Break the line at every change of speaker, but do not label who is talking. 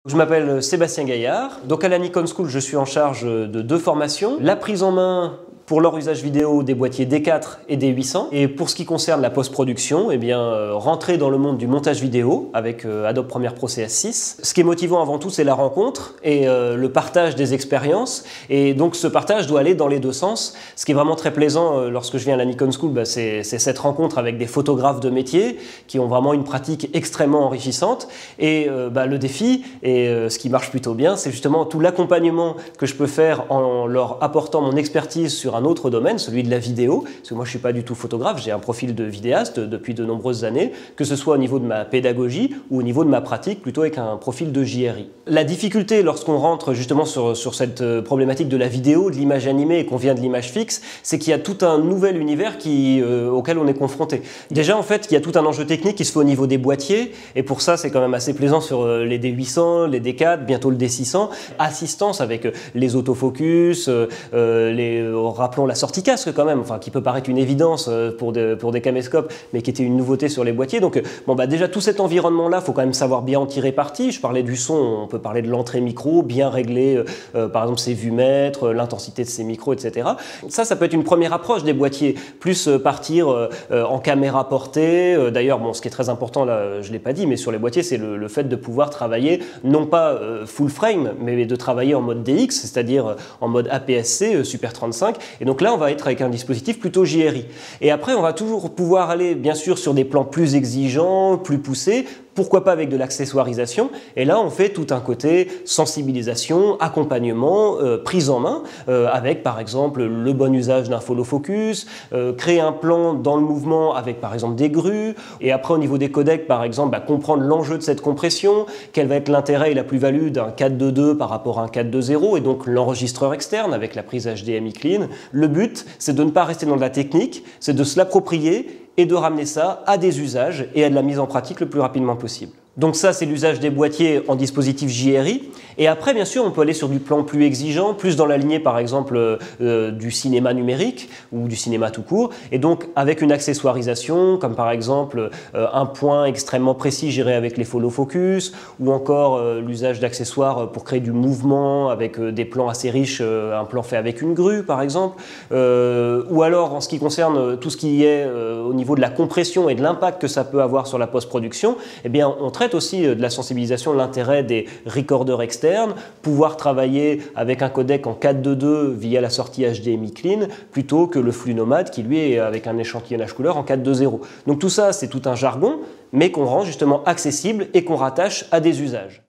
Je m'appelle Sébastien Gaillard. Donc à la Nikon School, je suis en charge de 2 formations. La prise en main pour leur usage vidéo des boîtiers D4 et D800. Et pour ce qui concerne la post-production, eh bien, rentrer dans le monde du montage vidéo avec Adobe Premiere Pro CS6. Ce qui est motivant avant tout, c'est la rencontre et le partage des expériences. Et donc ce partage doit aller dans les 2 sens. Ce qui est vraiment très plaisant lorsque je viens à la Nikon School, c'est cette rencontre avec des photographes de métier qui ont vraiment une pratique extrêmement enrichissante. Et le défi, et ce qui marche plutôt bien, c'est justement tout l'accompagnement que je peux faire en leur apportant mon expertise sur un autre domaine, celui de la vidéo, parce que moi je ne suis pas du tout photographe, j'ai un profil de vidéaste depuis de nombreuses années, que ce soit au niveau de ma pédagogie ou au niveau de ma pratique, plutôt avec un profil de JRI. La difficulté lorsqu'on rentre justement sur cette problématique de la vidéo, de l'image animée et qu'on vient de l'image fixe, c'est qu'il y a tout un nouvel univers auquel on est confronté. Déjà en fait, il y a tout un enjeu technique qui se fait au niveau des boîtiers, et pour ça c'est quand même assez plaisant sur les D800, les D4, bientôt le D600, assistance avec les autofocus, rappelons la sortie casque quand même, enfin, qui peut paraître une évidence pour des caméscopes, mais qui était une nouveauté sur les boîtiers. Donc déjà tout cet environnement-là, il faut quand même savoir bien en tirer parti. Je parlais du son, on peut parler de l'entrée micro, bien régler par exemple ses vumètres, l'intensité de ses micros, etc. Ça peut être une première approche des boîtiers, plus partir en caméra portée. D'ailleurs, ce qui est très important, là, je ne l'ai pas dit, mais sur les boîtiers, c'est le fait de pouvoir travailler, non pas full frame, mais de travailler en mode DX, c'est-à-dire en mode APS-C, Super 35. Et donc là, on va être avec un dispositif plutôt JRI. Et après, on va toujours pouvoir aller, bien sûr, sur des plans plus exigeants, plus poussés, pourquoi pas avec de l'accessoirisation. Et là, on fait tout un côté sensibilisation, accompagnement, prise en main, avec par exemple le bon usage d'un follow focus, créer un plan dans le mouvement avec par exemple des grues, et après au niveau des codecs, par exemple, comprendre l'enjeu de cette compression, quel va être l'intérêt et la plus-value d'un 4.2.2 par rapport à un 4.2.0, et donc l'enregistreur externe avec la prise HDMI clean. Le but, c'est de ne pas rester dans de la technique, c'est de se l'approprier et de ramener ça à des usages et à de la mise en pratique le plus rapidement possible. Donc ça, c'est l'usage des boîtiers en dispositif JRI. Et après, bien sûr, on peut aller sur du plan plus exigeant, plus dans la lignée, par exemple, du cinéma numérique ou du cinéma tout court. Et donc, avec une accessoirisation, comme par exemple un point extrêmement précis géré avec les follow focus, ou encore l'usage d'accessoires pour créer du mouvement avec des plans assez riches, un plan fait avec une grue, par exemple. Ou alors, en ce qui concerne tout ce qui est au niveau de la compression et de l'impact que ça peut avoir sur la post-production, eh bien, on traite aussi de la sensibilisation, de l'intérêt des recorders externes, pouvoir travailler avec un codec en 4.2.2 via la sortie HDMI clean, plutôt que le flux nomade qui lui est avec un échantillonnage couleur en 4.2.0. Donc tout ça, c'est tout un jargon, mais qu'on rend justement accessible et qu'on rattache à des usages.